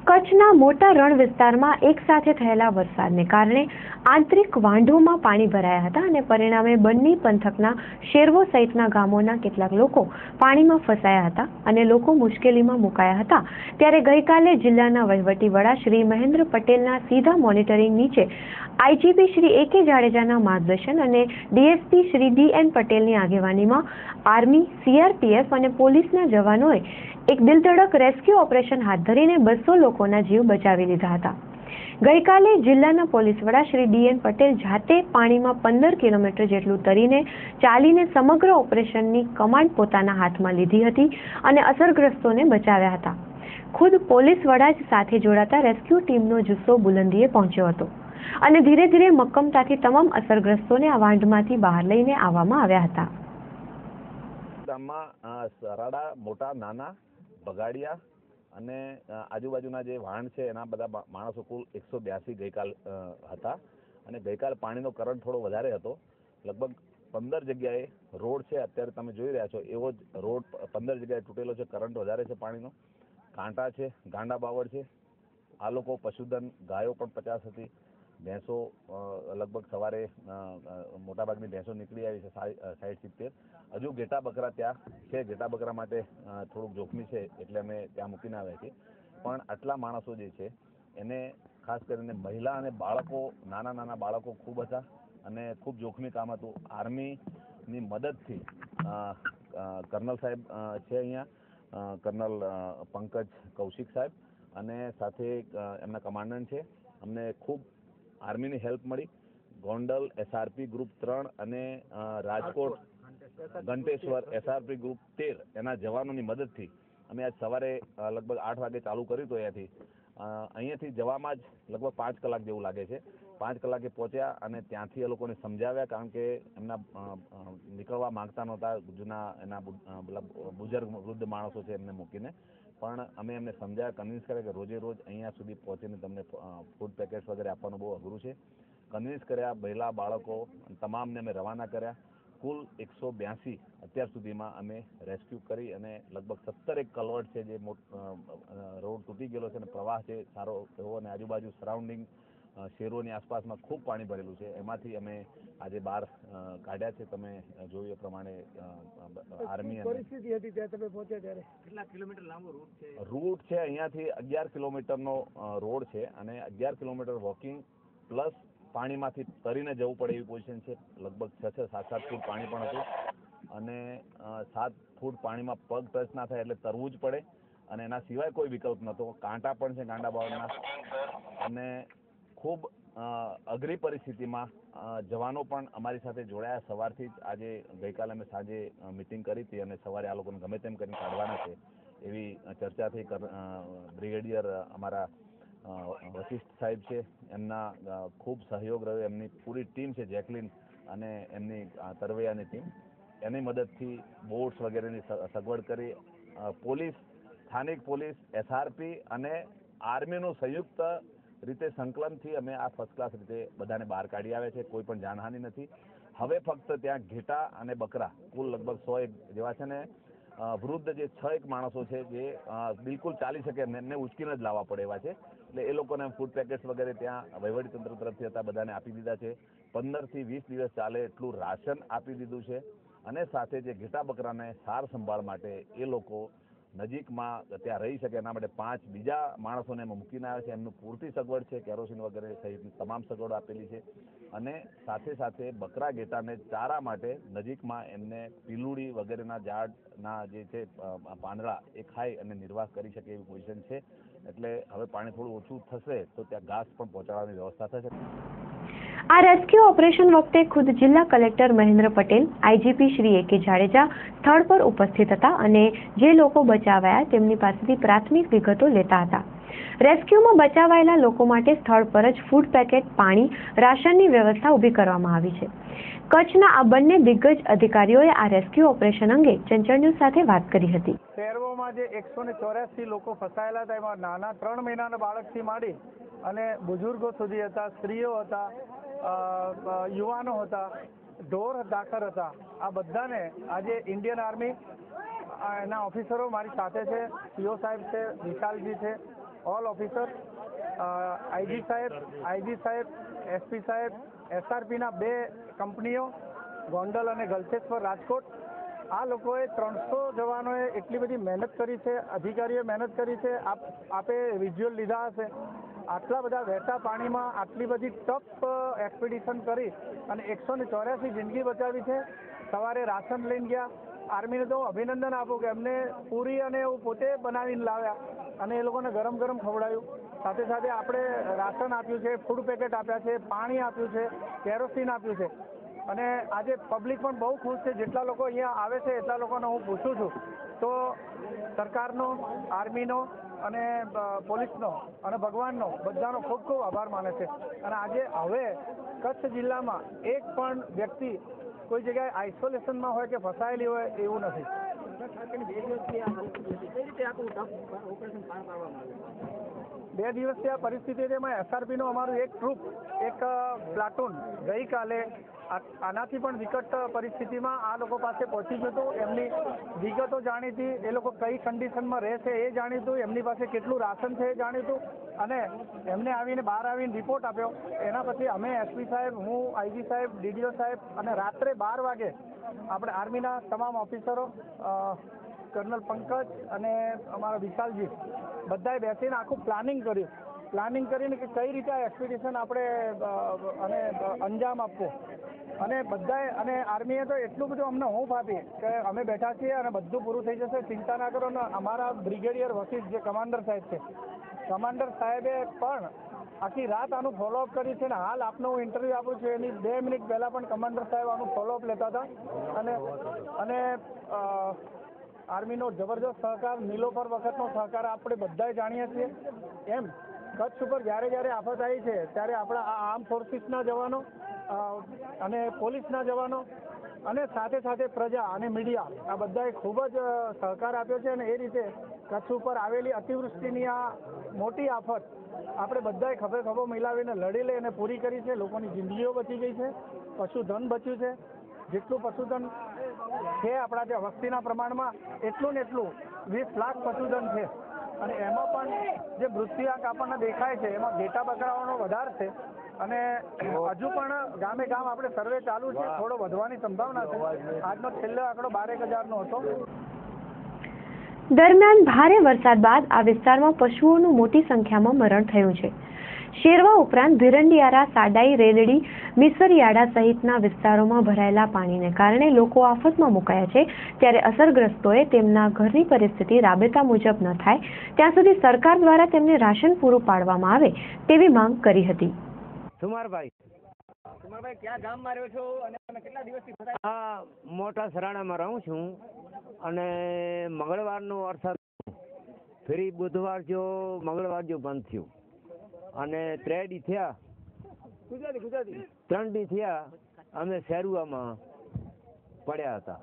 કચ્છના મોટા રણ વિસ્તારમાં એકસાથે થયેલા વરસાદને કારણે આંતરિક વાંઢોમાં પાણી ભરાયા હતા અને પરિણામે બન્ની પંથકના શેરવો સહિતના ગામોના કેટલાક લોકો પાણીમાં ફસાયા હતા અને લોકો મુશ્કેલીમાં મુકાયા હતા। ત્યારે ગઈકાલે જિલ્લાના વહીવટી વડા શ્રી મહેન્દ્ર પટેલના સીધા મોનિટરિંગ નીચે આઈજીપી શ્રી એ.કે. જાડેજાના માર્ગદર્શન અને ડીએસપી શ્રી ડી.એન. પટેલની આગેવાનીમાં આર્મી, સીઆરપીએફ અને પોલીસના જવાનોએ એક દિલધડક રેસ્ક્યુ ઓપરેશન હાથ ધરીને 200 લોકોના જીવ બચાવી લીધા હતા। ગઈકાલે જિલ્લાના પોલીસ વડા શ્રી ડી.એન. પટેલ જાતે પાણીમાં 15 કિલોમીટર જેટલું તરીને ચાલીને સમગ્ર ઓપરેશનની કમાન્ડ પોતાના હાથમાં લીધી હતી અને અસરગ્રસ્તોને બચાવ્યા હતા। ખુદ પોલીસ વડા જ સાથે જોડાતા રેસ્ક્યુ ટીમનો જુસ્સો બુલંદીએ પહોંચ્યો હતો અને ધીરે ધીરે મક્કમતાથી તમામ અસરગ્રસ્તોને આ વાંઢમાંથી બહાર લઈને આવવામાં આવ્યા હતા। ગામમાં સરાડા, મોટા, નાના, બગાડિયા અને આજુબાજુના જે વાણ છે એના બધા માણસો કુલ 182 ગઈકાલ હતા અને ગઈકાલ પાણીનો કરંટ થોડો વધારે હતો। લગભગ 15 જગ્યાએ રોડ છે, અત્યારે તમે જોઈ રહ્યા છો એવો જ રોડ 15 જગ્યાએ તૂટેલો છે। કરંટ વધારે છે, પાણીનો કાંટા છે, ગાંડા બાવળ છે। આ લોકો પશુધન ગાયો પણ 50 હતી, ભેંસો લગભગ સવારે મોટાભાગની ભેંસો નીકળી આવી છે 60-70। હજુ ઘેટા બકરા ત્યાં છે, ઘેટા બકરા માટે થોડુંક જોખમી છે એટલે અમે ત્યાં મૂકીને આવ્યા છીએ। પણ આટલા માણસો જે છે એને ખાસ કરીને મહિલા અને બાળકો, નાના બાળકો ખૂબ હતા અને ખૂબ જોખમી કામ હતું। આર્મીની મદદથી કર્નલ સાહેબ છે અહીંયા, કર્નલ પંકજ કૌશિક સાહેબ અને સાથે એમના કમાન્ડન્ટ છે। અમને ખૂબ આર્મીની હેલ્પ મળી। ગોંડલ એસઆરપી ગ્રુપ 3 અને રાજકોટ ઘંટેશ્વર એસઆરપી ગ્રુપ 13 એના જવાનોની મદદથી અમે આજ સવારે લગભગ 8 વાગે ચાલુ કર્યું હતું। અહીંયાથી જવામાં જ લગભગ 5 કલાક જેવું લાગે છે। 5 કલાકે પહોંચ્યા અને ત્યાંથી એ લોકોને સમજાવ્યા, કારણ કે એમના નીકળવા માંગતા નહોતા, જૂના એના બુઝુર્ગ વૃદ્ધ માણસો છે એમને મૂકીને, પણ અમે એમને સમજાવ્યા, કન્વિન્સ કર્યા કે રોજે રોજ અહીંયા સુધી પહોંચીને તમને ફૂડ પેકેટ્સ વગેરે આપવાનું બહુ અઘરું છે। કન્વિન્સ કર્યા, મહિલા બાળકો તમામને અમે રવાના કર્યા। કુલ 182 અત્યાર સુધીમાં અમે રેસ્ક્યુ કરી અને લગભગ 17 કલવર્ટ છે જે રોડ તૂટી ગયેલો છે અને પ્રવાહ છે સારો એવો અને આજુબાજુ સરાઉન્ડિંગ શેરોની આસપાસમાં ખૂબ પાણી ભરેલું છે, એમાંથી અમે આજે બહાર કાઢ્યા છે। તમે જોયું એ પ્રમાણે આર્મી પરિસ્થિતિ હતી ત્યાં તમે પહોંચ્યા ત્યારે કેટલા કિલોમીટર લાંબો રૂટ છે? અહીંયાથી 11 કિલોમીટરનો રોડ છે અને 11 કિલોમીટર વોકિંગ પ્લસ પાણીમાંથી તરીને જવું પડે એવી પોઝિશન છે। લગભગ 6-7 ફૂટ પાણી પણ હતું અને 7 ફૂટ પાણીમાં પગ ટચ ના થાય એટલે તરવું જ પડે અને એના સિવાય કોઈ વિકલ્પ નહોતો। કાંટા પણ છે, ગાંડા બાવળના, અને ખૂબ અઘરી પરિસ્થિતિમાં જવાનો પણ અમારી સાથે જોડાયા સવારથી જ। આજે ગઈકાલે અમે સાંજે મિટિંગ કરી હતી અને સવારે આ લોકોને ગમે તેમ કરીને કાઢવાના છે એવી ચર્ચા થઈ। બ્રિગેડિયર અમારા વશિષ્ઠ સાહેબ છે, એમના ખૂબ સહયોગ રહ્યો, એમની પૂરી ટીમ છે, જેકલિન અને એમની તરવૈયાની ટીમ, એની મદદથી બોટ્સ વગેરેની સગવડ કરી। પોલીસ, સ્થાનિક પોલીસ, એસઆરપી અને આર્મીનું સંયુક્ત રીતે સંકલનથી અમે આ ફર્સ્ટ ક્લાસ રીતે બધાને બહાર કાઢી આવ્યા છે। કોઈ પણ જાનહાનિ નથી। હવે ફક્ત ત્યાં ઘેટા અને બકરા કુલ લગભગ 100 જેવા છે ને વૃદ્ધ જે 6 માણસો છે જે બિલકુલ ચાલી શકે એમને ઉચકીને જ લાવવા પડે એવા છે, એટલે એ લોકોને ફૂડ પેકેટ્સ વગેરે ત્યાં વહીવટીતંત્ર તરફથી હતા, બધાને આપી દીધા છે। 15 થી 20 દિવસ ચાલે એટલું રાશન આપી દીધું છે અને સાથે જે ઘેટા બકરાને સાર સંભાળ માટે એ લોકો નજીકમાં ત્યાં રહી શકે એના માટે 5 બીજા માણસોને એમાં મૂકીને આવ્યા છે। એમનું પૂરતી સગવડ છે, કેરોસીન વગેરે સહિતની તમામ સગવડો આપેલી છે અને સાથે સાથે બકરા ઘેટાને ચારા માટે નજીકમાં એમને પીલુડી વગેરેના ઝાડના જે છે પાંદડા એ ખાઈ અને નિર્વાહ કરી શકે એવી પોઝિશન છે। એટલે હવે પાણી થોડું ઓછું થશે તો ત્યાં ઘાસ પણ પહોંચાડવાની વ્યવસ્થા થશે। આ રેસ્ક્યુ ઓપરેશન વખતે ખુદ જિલ્લા કલેક્ટર મહેન્દ્ર પટેલ, આઈજીપી શ્રી એ.કે. જાડેજા સ્થળ પર ઉપસ્થિત હતા અને જે લોકો બચાવાયા તેમની પાસેથી પ્રાથમિક વિગતો લેતા હતા। રેસ્ક્યુમાં બચાવાયેલા લોકો માટે સ્થળ પર જ ફૂડ પેકેટ, પાણી, રાશનની વ્યવસ્થા ઊભી કરવામાં આવી છે। કચ્છના આ બંને દિગ્ગજ અધિકારીઓએ આ રેસ્ક્યુ ઓપરેશન અંગે ચંચળ ન્યૂઝ સાથે વાત કરી હતી। શહેરોમાં જે 184 લોકો ફસાયેલા હતા એમાં નાના 3 મહિનાના બાળકથી માંડી અને બુઝુર્ગો સુધી હતા, સ્ત્રીઓ હતા, યુવાનો હતા, ઢોર ધાકર હતા। આ બધાને આજે ઇન્ડિયન આર્મી એના ઓફિસરો મારી સાથે છે, સીઓ સાહેબ છે, વિશાલજી છે, ઓલ ઓફિસર, આઈજી સાહેબ, એસપી સાહેબ, એસઆરપીના 2 કંપનીઓ ગોંડલ અને ગલતેશ્વર રાજકોટ, આ લોકોએ 300 જવાનોએ એટલી બધી મહેનત કરી છે, અધિકારીઓએ મહેનત કરી છે. આપે વિઝ્યુઅલ લીધા હશે. આટલા બધા વહેતા પાણીમાં આટલી બધી ટફ એક્સપિડિશન કરી અને 184 જિંદગી બચાવી છે. સવારે રાશન લઈને ગયા. આર્મીને તો અભિનંદન આપું કે એમને પૂરી અને એવું પોતે બનાવીને લાવ્યા અને એ લોકોને ગરમ ગરમ ખવડાવ્યું. સાથે સાથે આપણે રાશન આપ્યું છે, ફૂડ પેકેટ આપ્યા છે, પાણી આપ્યું છે, કેરોસીન આપ્યું છે. અને આજે પબ્લિક પણ બહુ ખુશ છે. જેટલા લોકો અહીંયા આવે છે એટલા લોકોને હું પૂછું છું તો સરકારનો, આર્મીનો અને પોલીસનો અને ભગવાનનો બધાનો ખૂબ ખૂબ આભાર માને છે. અને આજે હવે કચ્છ જિલ્લામાં એક પણ વ્યક્તિ કોઈ જગ્યાએ આઇસોલેશનમાં હોય કે ફસાયેલી હોય એવું નથી. 2 દિવસથી આ પરિસ્થિતિ છે. એમાં એસઆરપીનું અમારું એક ટ્રુપ, એક પ્લાટૂન ગઈકાલે આનાથી પણ વિકટ પરિસ્થિતિમાં આ લોકો પાસે પહોંચી ગયું હતું. એમની વિગતો જાણીતી, એ લોકો કઈ કન્ડિશનમાં રહે છે એ જાણીતું, એમની પાસે કેટલું રાશન છે એ જાણીતું અને એમને બહાર આવીને રિપોર્ટ આપ્યો. એના પછી અમે એસપી સાહેબ, હું, આઈજી સાહેબ, ડીડીઓ સાહેબ અને રાત્રે 12 વાગે આપણે આર્મીના તમામ ઓફિસરો, કર્નલ પંકજ અને અમારા વિશાલજી બધાએ બેસીને આખું પ્લાનિંગ કરીને કે કઈ રીતે આ એક્સપિડિશન આપણે અને અંજામ આપવો. અને બધાએ અને આર્મીએ તો એટલું બધું અમને હૂંફ આપી કે અમે બેઠા છીએ અને બધું પૂરું થઈ જશે, ચિંતા ના કરો. ને અમારા બ્રિગેડિયર વસીફ જે કમાન્ડર સાહેબ છે, કમાન્ડર સાહેબે પણ આખી રાત આનું ફોલોઅપ કર્યું છે. ને હાલ આપનો હું ઇન્ટરવ્યૂ આપું છું એની 2 મિનિટ પહેલાં પણ કમાન્ડર સાહેબ આનું ફોલોઅપ લેતા હતા. અને આર્મીનો જબરદસ્ત સહકાર, નીલોફર વખતનો સહકાર આપણે બધાએ જાણીએ છીએ. એમ કચ્છ ઉપર જ્યારે આફત આવી છે ત્યારે આપણા આ આર્મ ફોર્સિસના જવાનો અને પોલીસના જવાનો અને સાથે સાથે પ્રજા અને મીડિયા આ બધાએ ખૂબ જ સહકાર આપ્યો છે. અને એ રીતે કચ્છ ઉપર આવેલી અતિવૃષ્ટિની આ મોટી આફત આપણે બધાએ ખભે મિલાવીને લડી લઈ અને પૂરી કરી છે. લોકોની જિંદગીઓ બચી ગઈ છે, પશુધન બચ્યું છે. જેટલું પશુધન છે આપણા જે વસ્તીના પ્રમાણમાં એટલું ને એટલું 20 લાખ પશુધન છે. અને એમાં પણ જે મૃત્યુઆંક આપણને દેખાય છે એમાં ઘેટા બકરાઓનો વધારે છે. અને હજુ પણ ગામે ગામ આપણે સર્વે ચાલુ છે, થોડો વધવાની સંભાવના છે. આજનો છેલ્લો આંકડો 12,000 હતો. દરમિયાન ભારે વરસાદ બાદ આ વિસ્તારમાં પશુઓનું મોટી સંખ્યામાં મરણ થયું છે. શેરવા ઉપરાંત ભીરંડિયારા, સાડાઈ, રેલડી, મિસરિયાડા સહિતના વિસ્તારોમાં ભરાયેલા પાણીને કારણે લોકો આફતમાં મુકાયા છે. ત્યારે અસરગ્રસ્તોએ તેમના ઘરની પરિસ્થિતિ રાબેતા મુજબ ન થાય ત્યાં સુધી સરકાર દ્વારા તેમને રાશન પૂરું પાડવામાં આવે તેવી માંગ કરી હતી. સુમારભાઈ, ક્યાં ગામમાં રહ્યો છો અને તમે કેટલા દિવસથી ફસાયા? હા, મોટા સરાણામાં રહું છું અને મંગળવારનો વરસાદ ફરી બુધવાર જો મંગળવાર જો બંધ થયું અને 3 દી થયા, ગુજરાતી 3 દી થયા અમે શેરુઆમાં પડ્યા હતા.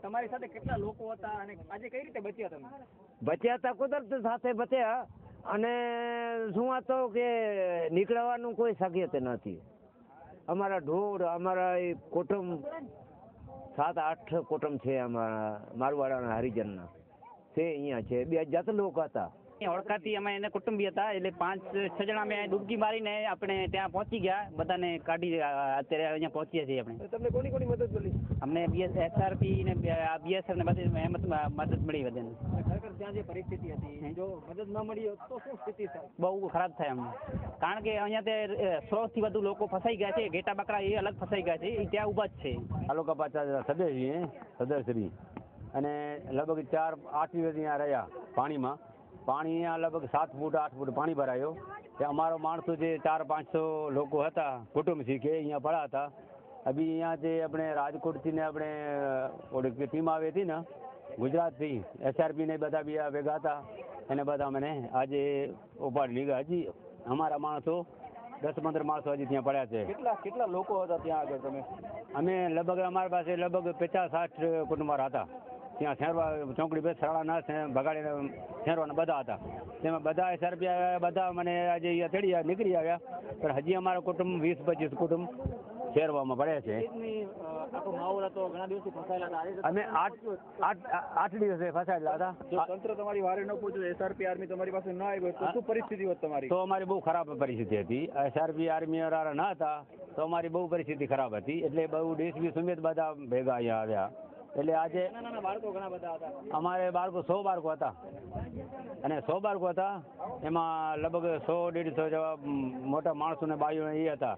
તમારી સાથે કેટલા લોકો હતા અને આજે કઈ રીતે બચ્યા તમે? બચ્યા હતા કુદરત સાથે બચ્યા. અને શું હતો કે નીકળવાનું કોઈ શક્યતા નથી. અમારા ઢોર, અમારા કુટુંબ 7-8 કુટુંબ છે અમારા મારવાડાના હરિજનના તે અહીંયા છે. 2 જાત લોકો હતા. ઓળખાતી અમે એને કુટુંબી હતા એટલે 5-6 જણા અમે ડૂબકી મારીને આપણે ત્યાં પહોંચી ગયા, બધાને કાઢી અત્યારે અહીંયા પહોંચીએ છીએ. આપણે તમને કોની મદદ મળી? અમને એસઆરપી ને બીએસએફ ને બધી મદદ મળી બધાને. ખરેખર ત્યાં જે પરિસ્થિતિ હતી જો મદદ ન મળી હોત તો શું સ્થિતિ થાય? બહુ ખરાબ થાય અમને, કારણ કે અહીંયા તે 100થી વધુ લોકો ફસાઈ ગયા છે. ઘેટા બકરા એ અલગ ફસાઈ ગયા છે, એ ત્યાં ઊભા જ છે. તાલુકા પાછા સદરશ્રી અને લગભગ 4-8 દિવસ અહીંયા રહ્યા પાણીમાં. પાણી અહીંયા લગભગ 7 ફૂટ 8 ફૂટ પાણી ભરાયો. તે અમારો માણસો જે 400-500 લોકો હતા કુટુંબ શીખે અહીંયા પડ્યા હતા. અભી અહીંયા જે આપણે રાજકોટથી ને આપણે ઓલી ટીમ આવી હતી ને ગુજરાતથી, એસઆરપી ને બધા બી ભેગા હતા એને બધા મને આજે ઉપાડી લીધા. હજી અમારા માણસો 10-15 માણસો હજી ત્યાં પડ્યા છે. કેટલા લોકો હતા ત્યાં આગળ તમે? અમે લગભગ અમારી પાસે લગભગ 50-60 કુટુંબવાળા હતા. ત્યાં શેરવા ચોકડી બે સરાડાના ભગાડીને શેરવાના બધા હતા. તેમાં બધા એસઆરપી આવ્યા, બધા મને આજે અહીંયા તેડી નીકળી આવ્યા. પણ હજી અમારા કુટુંબ 20-25 કુટુંબ શેરવામાં પડ્યા છે. આખો માહોલ હતો, ઘણા દિવસથી ફસાયેલા હતા. અમે આઠ દિવસે ફસાયેલા હતા. જો તંત્ર તમારી વારે ન પહોંચ્યું, SRP આર્મી તમારી પાસે ન આવ્યો તો શું પરિસ્થિતિ હોત તમારી? તો અમારી બહુ ખરાબ પરિસ્થિતિ હતી. SRP આર્મી વાળા ન હતા તો અમારી બહુ પરિસ્થિતિ ખરાબ હતી. એટલે બહુ દેશવી સમેત બધા ભેગા અહીંયા આવ્યા. એટલે આજે નાના બાળકો ઘણા બધા હતા. અમારે બાળકો 100 બાળકો હતા, અને 100 બાળકો હતા એમાં લગભગ 100-150 જેવા મોટા માણસો ને બાઈઓ એ હતા.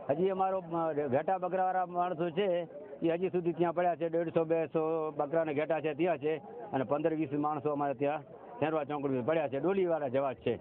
હજી અમારો ઘેટા બકરાવાળા માણસો છે એ હજી સુધી ત્યાં પડ્યા છે. 150-200 બકરાને ઘેટા છે ત્યાં છે, અને 15-20 માણસો અમારે ત્યાં શેરવા ચોકડી પડ્યા છે. ડોલીવાળા જવા જ છે.